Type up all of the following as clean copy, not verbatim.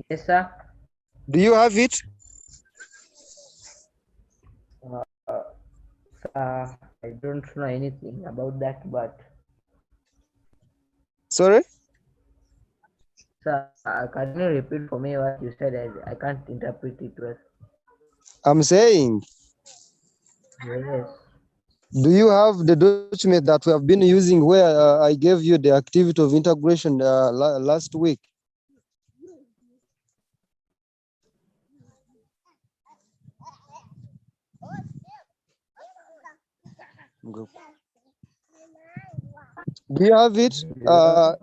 Yes, sir. Do you have it? Sir, I don't know anything about that, but Sorry? sir, can you repeat for me what you said? I can't interpret it well. I'm saying, Yes. do you have the document that we have been using where I gave you the activity of integration last week? Do you have it?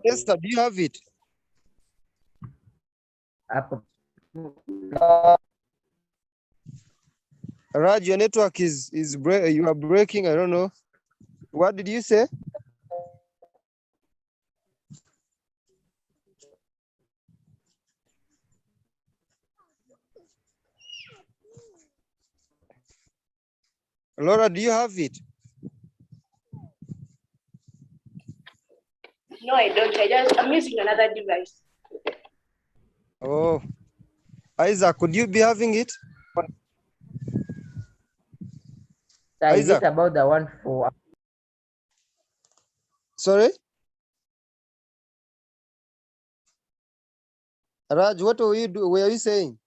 Esther, do you have it? Raj, your network you are breaking. I don't know. What did you say? Laura, do you have it? No, I don't. I'm using another device. Oh, Isaac, could you be having it? Sir, is Isaac. it about the one for? Sorry? Raj, what were you saying?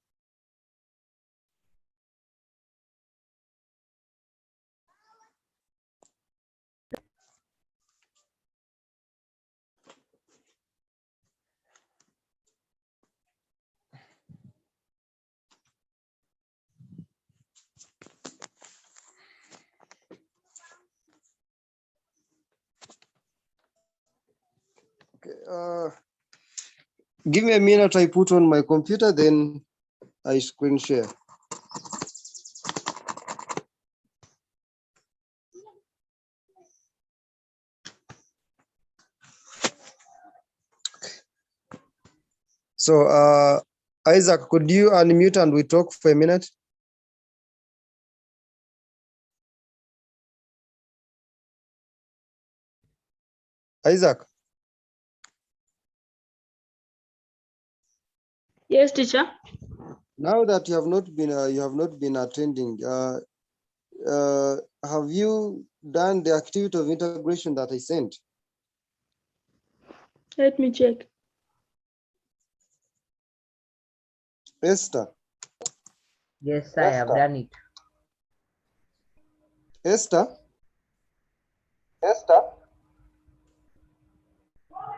Okay, give me a minute. I put on my computer, then I screen share. So, Isaac, could you unmute and we talk for a minute? Isaac. Yes, teacher. Now that you have not been attending, have you done the activity of integration that I sent? Let me check. Esther. Yes, I have done it. Esther.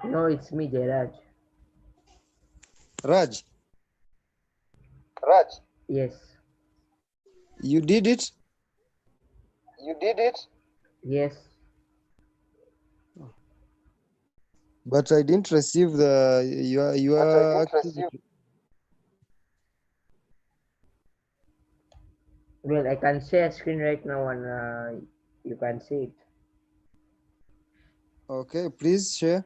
No, it's me, Jairaj. Raj. Yes. You did it? Yes. But I didn't receive your activity. Well, I can share screen right now and you can see it. Okay, please share.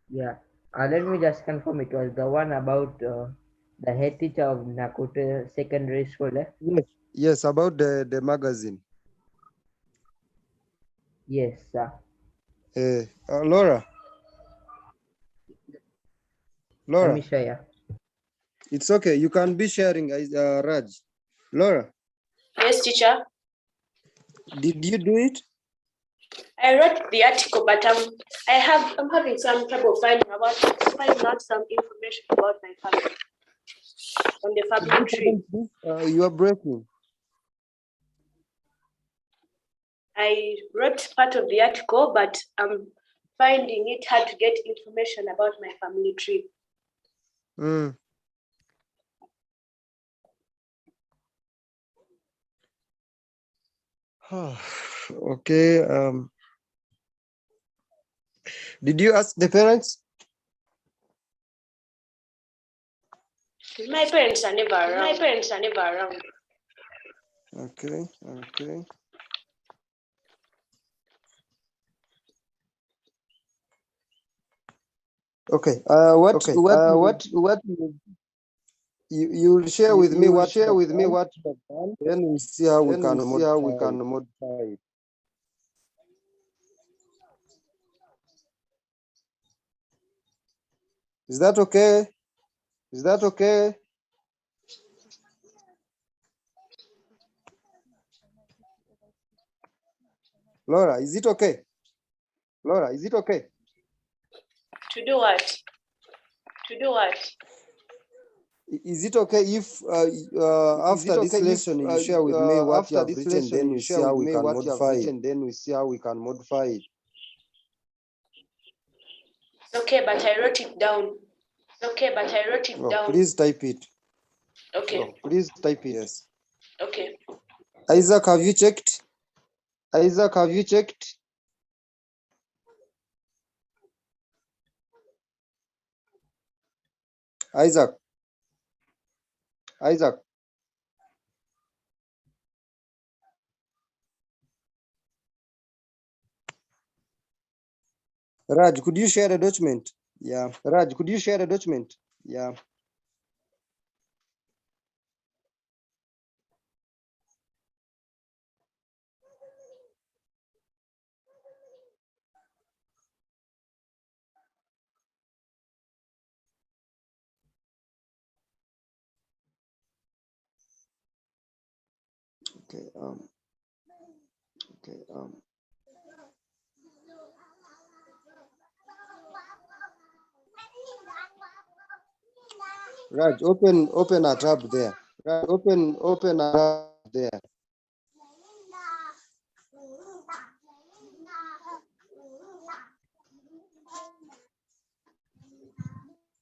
Yeah. Let me just confirm it was the one about the head teacher of Nakute Secondary School. Yes, about the magazine. Yes, sir. Laura. Let me share. It's okay. You can be sharing, Raj. Laura. Yes, teacher. Did you do it? I wrote the article, but I'm having some trouble finding out some information about my family on the family tree. You are breaking. I wrote part of the article, but I'm finding it hard to get information about my family tree. Okay. Did you ask the parents? My parents are never around. Okay. Okay. What you will share with me what you have done. Then we see how we can modify it. Is that okay? Is that okay? Laura, is it okay? Laura, is it okay? To do what? To do what? Is it okay if after this lesson you share with me what you have written, then we see how we can modify it? Then we see how we can modify it. Okay, but I wrote it down. Okay, but I wrote it down. Please type it. Okay. Please type it. Yes. Okay. Isaac, have you checked? Isaac, have you checked? Isaac. Isaac. Raj, could you share the document? Yeah. Raj, could you share the document? Yeah. Okay. Okay. Raj, open a tab there. Raj, open a tab there.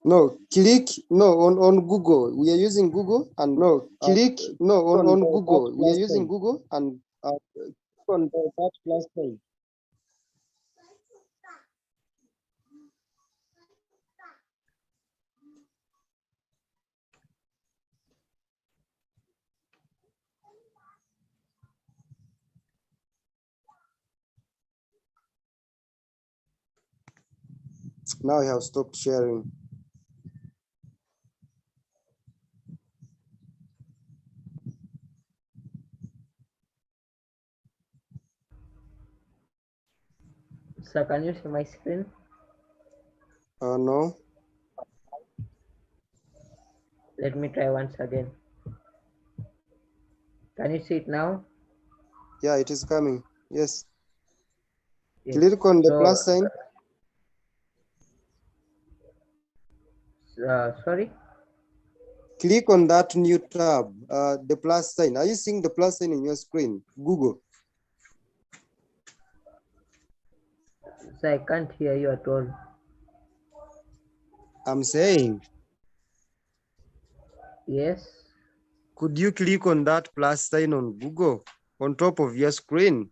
No, click on Google. We are using Google and click on Google. We are using Google and on that plus sign. Now I have stopped sharing. Sir, can you see my screen? No. Let me try once again. Can you see it now? Yeah, it is coming. Yes. Yes. Click on the So, plus sign. Sorry? Click on that new tab, the plus sign. Are you seeing the plus sign in your screen? Google. Sir, I can't hear you at all. I'm saying, Yes. could you click on that plus sign on Google on top of your screen?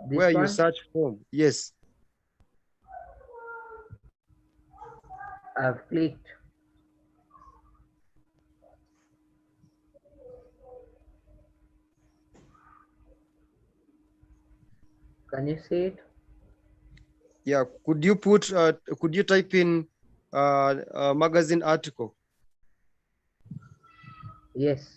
This Where one? you search for? Yes. I've clicked. Can you see it? Yeah. Could you put? Could you type in magazine article? Yes.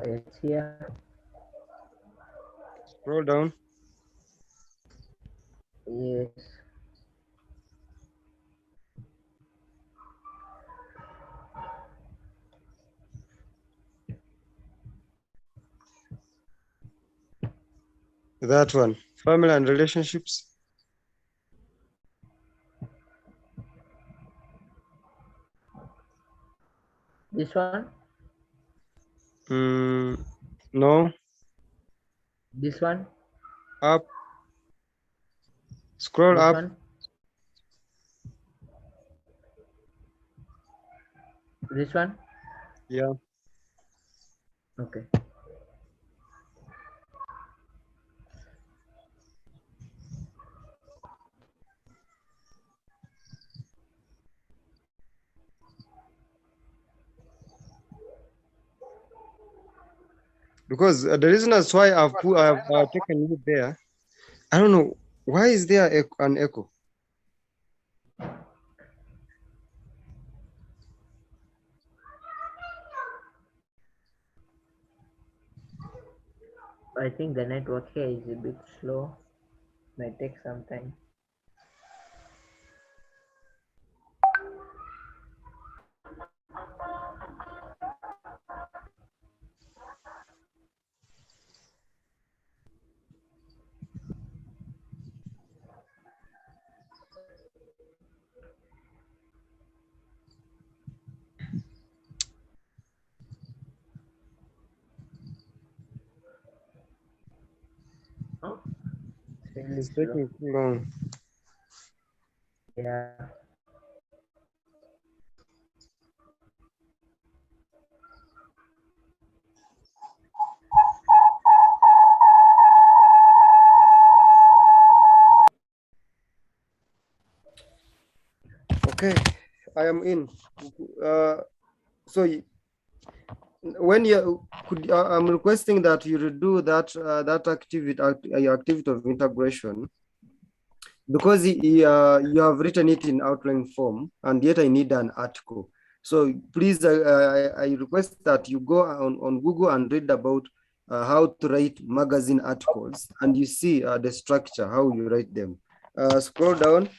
It's here. Scroll down. Yes. That one. Family and relationships. This one? No. This one? Up. Scroll This up. one? This one? Yeah. Okay. because the reason that's why I've taken you there. I don't know why is there an echo. I think the network here is a bit slow. Might take some time. Oh, it's really It's slow. taking too long. Yeah. Okay, I am in. So when you could, I'm requesting that you redo that activity of integration, because you have written it in outline form, and yet I need an article. So please, I request that you go on Google and read about how to write magazine articles, and you see the structure, how you write them. Scroll down.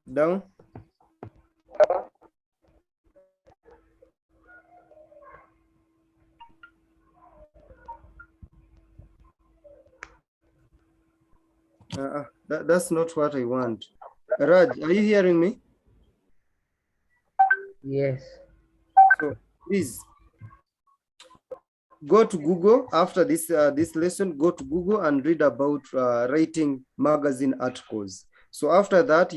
Down. That's not what I want. Raj, are you hearing me? Yes. So please go to Google after this lesson. Go to Google and read about writing magazine articles. So after that,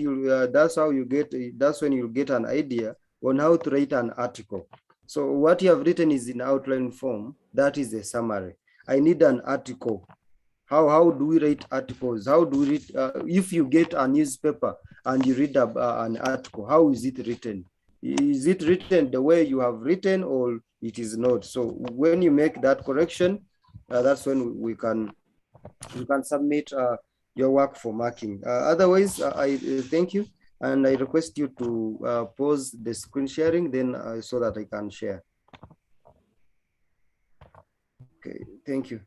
that's how you get. That's when you get an idea on how to write an article. So what you have written is in outline form. That is a summary. I need an article. How do we write articles? How do we read? If you get a newspaper and you read an article, how is it written? Is it written the way you have written, or it is not? So when you make that correction, that's when we can submit your work for marking. Otherwise, I thank you, and I request you to pause the screen sharing, then so that I can share. Okay, thank you.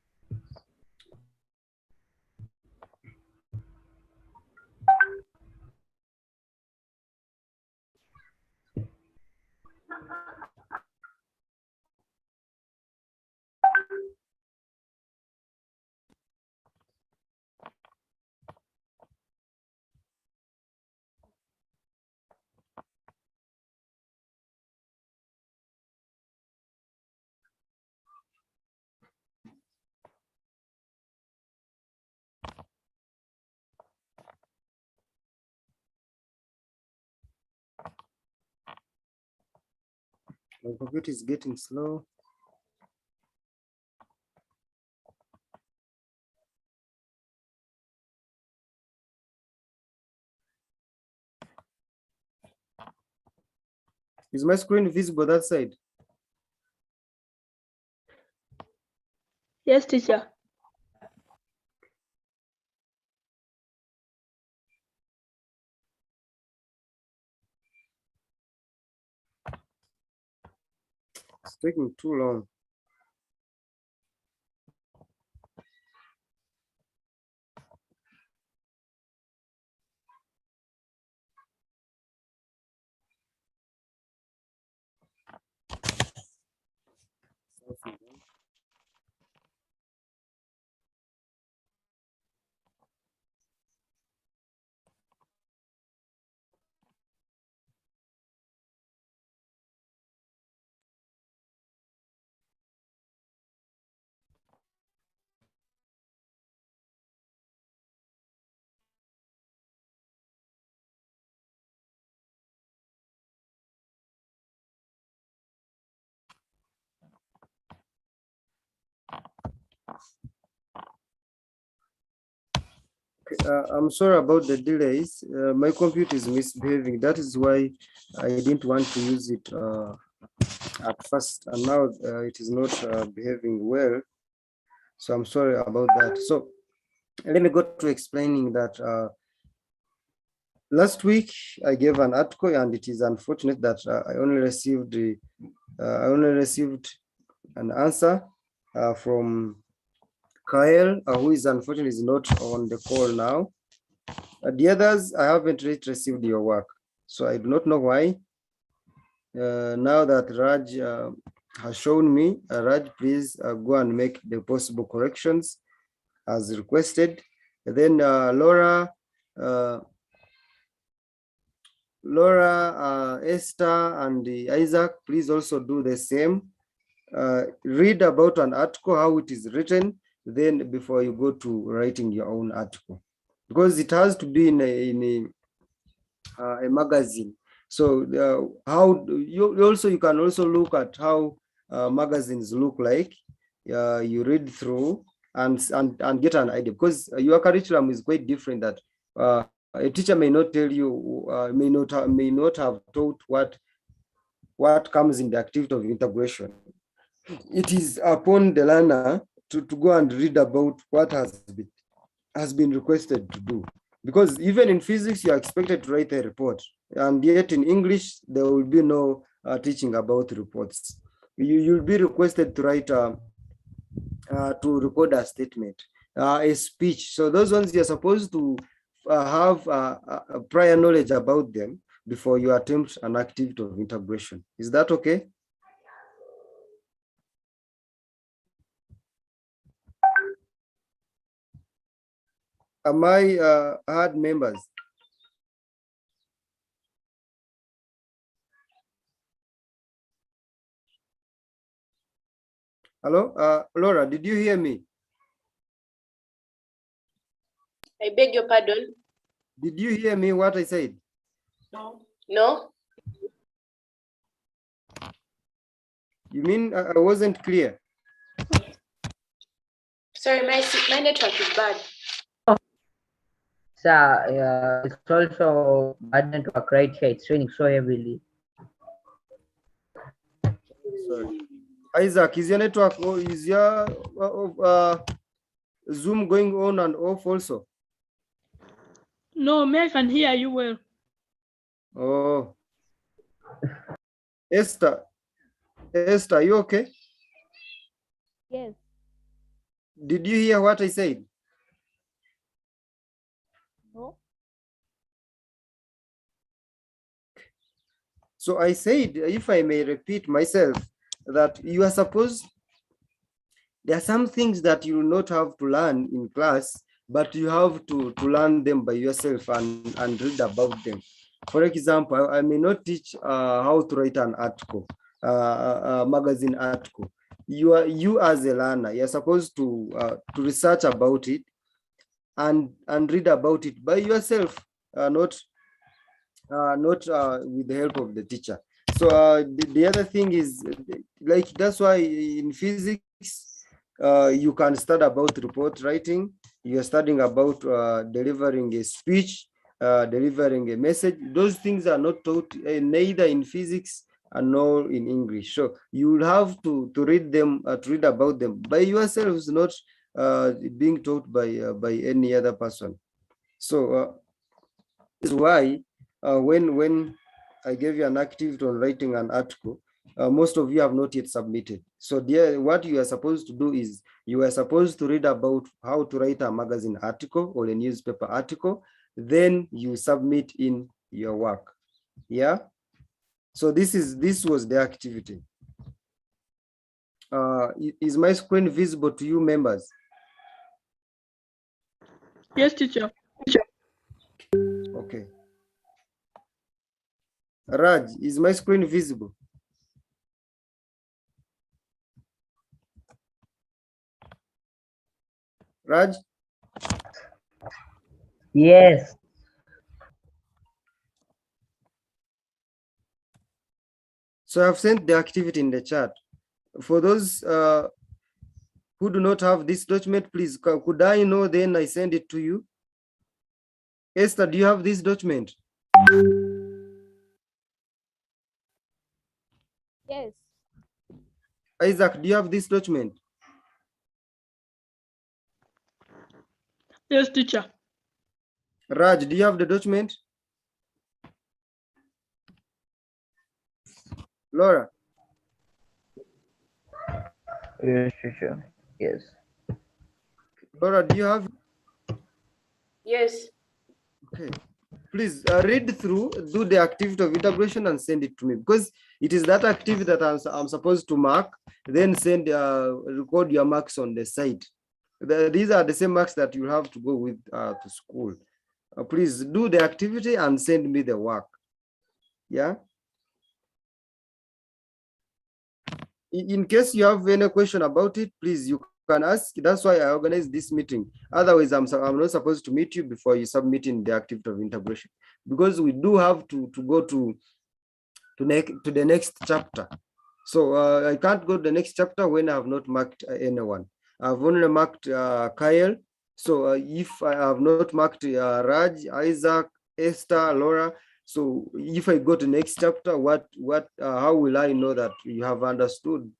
My computer is getting slow. Is my screen visible that side? Yes, teacher. It's taking too long. I'm sorry about the delays. My computer is misbehaving. That is why I didn't want to use it at first, and now it is not behaving well. So I'm sorry about that. So let me go to explaining that last week I gave an article, and it is unfortunate that I only received an answer from Kyle, who is unfortunately not on the call now. The others, I haven't yet received your work, so I do not know why. Now that Raj has shown me, Raj, please go and make the possible corrections as requested. And then Laura, Esther, and Isaac, please also do the same. Read about an article, how it is written, then before you go to writing your own article, because it has to be in a magazine. So how you can also look at how magazines look like. You read through and get an idea, because your curriculum is quite different. That a teacher may not tell you, may not have taught what comes in the activity of integration. It is upon the learner to go and read about what has been requested to do. Because even in physics, you are expected to write a report, and yet in English, there will be no teaching about reports. You'll be requested to write to record a statement, a speech. So those ones you're supposed to have a prior knowledge about them before you attempt an activity of integration. Is that okay? Am I hard members? Hello, Laura, did you hear me? I beg your pardon. Did you hear me what I said? No. You mean I wasn't clear? Sorry, my network is bad. Sir, it's also bad network right here. It's raining so heavily. Sorry. Isaac, is your network, or is your Zoom going on and off also? No, me, I can hear you well. Oh. Esther, are you okay? Yes. Did you hear what I said? No. So I said, if I may repeat myself, that you are supposed, there are some things that you will not have to learn in class, but you have to learn them by yourself and read about them. For example, I may not teach how to write an article, a magazine article. You as a learner, you're supposed to research about it and read about it by yourself, not with the help of the teacher. So the other thing is, like, that's why in physics, you can study about report writing. You're studying about delivering a speech, delivering a message. Those things are not taught neither in physics nor in English. So you will have to read them, to read about them by yourselves, not being taught by any other person. So this is why when I gave you an activity on writing an article, most of you have not yet submitted. So what you are supposed to do is you are supposed to read about how to write a magazine article or a newspaper article, then you submit in your work. Yeah. So this was the activity. Is my screen visible to you, members? Yes, teacher. Okay. Raj, is my screen visible? Raj? Yes. So I've sent the activity in the chat. For those who do not have this document, please, could I know, then I send it to you? Esther, do you have this document? Yes. Isaac, do you have this document? Yes, teacher. Raj, do you have the document? Laura? Yes, teacher. Yes. Laura, do you have? Yes. Okay. Please read through, do the activity of integration and send it to me, because it is that activity that I'm supposed to mark, then send, record your marks on the site. These are the same marks that you have to go with to school. Please do the activity and send me the work. Yeah. In case you have any question about it, please, you can ask. That's why I organized this meeting. Otherwise, I'm not supposed to meet you before you submit in the activity of integration, because we do have to go to the next chapter. So I can't go to the next chapter when I have not marked anyone. I've only marked Kyle. So if I have not marked Raj, Isaac, Esther, Laura, so if I go to next chapter, how will I know that you have understood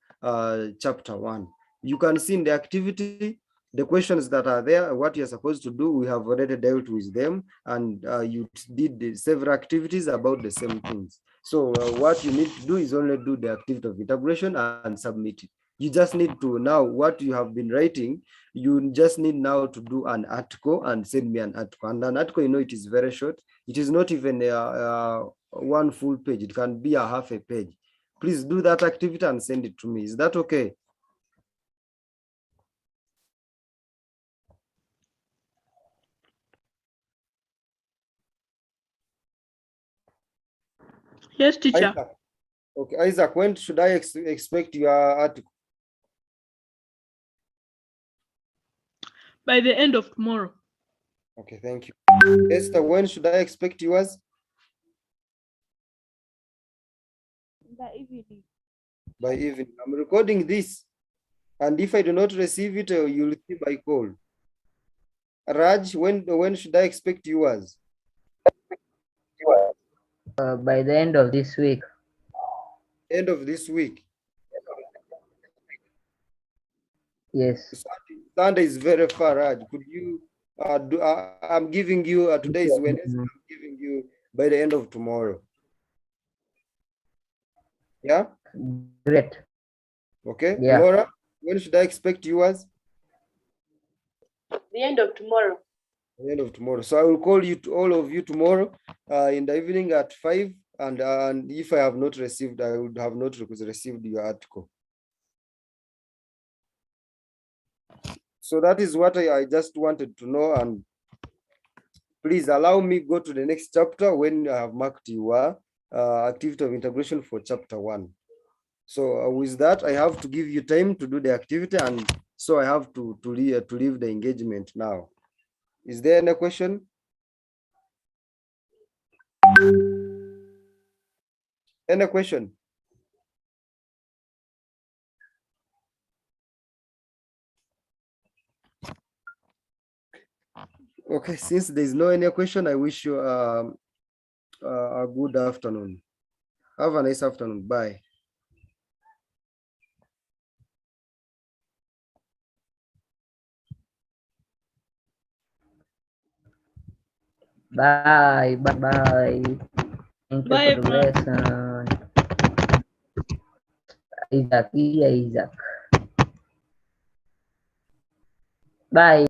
chapter 1? You can see in the activity, the questions that are there, what you're supposed to do, we have already dealt with them, and you did several activities about the same things. So what you need to do is only do the activity of integration and submit it. You just need to now, what you have been writing, you just need now to do an article and send me an article. And an article, you know, it is very short. It is not even one full page. It can be a half a page. Please do that activity and send it to me. Is that okay? Yes, teacher. Isaac. Okay, Isaac, when should I expect your article? By the end of tomorrow. Okay, thank you. Esther, when should I expect yours? In the evening. By evening. I'm recording this, and if I do not receive it, you'll see by call. Raj, when should I expect yours? By the end of this week. End of this week. Yes. Sunday is very far, Raj. Could you do? I'm giving you today is Wednesday. I'm giving you by the end of tomorrow. Yeah. Great. Okay. Yeah. Laura, when should I expect yours? The end of tomorrow. The end of tomorrow. So I will call you to all of you tomorrow in the evening at 5. And if I have not received, I would have not received your article. So that is what I just wanted to know. And please allow me go to the next chapter when I have marked your activity of integration for chapter 1. So with that, I have to give you time to do the activity, and so I have to leave the engagement now. Is there any question? Any question? Okay, since there is no any question, I wish you a good afternoon. Have a nice afternoon. Bye. Bye. Bye. Bye. Thank you Bye, for the lesson. Isaac. Yeah, Isaac. Bye.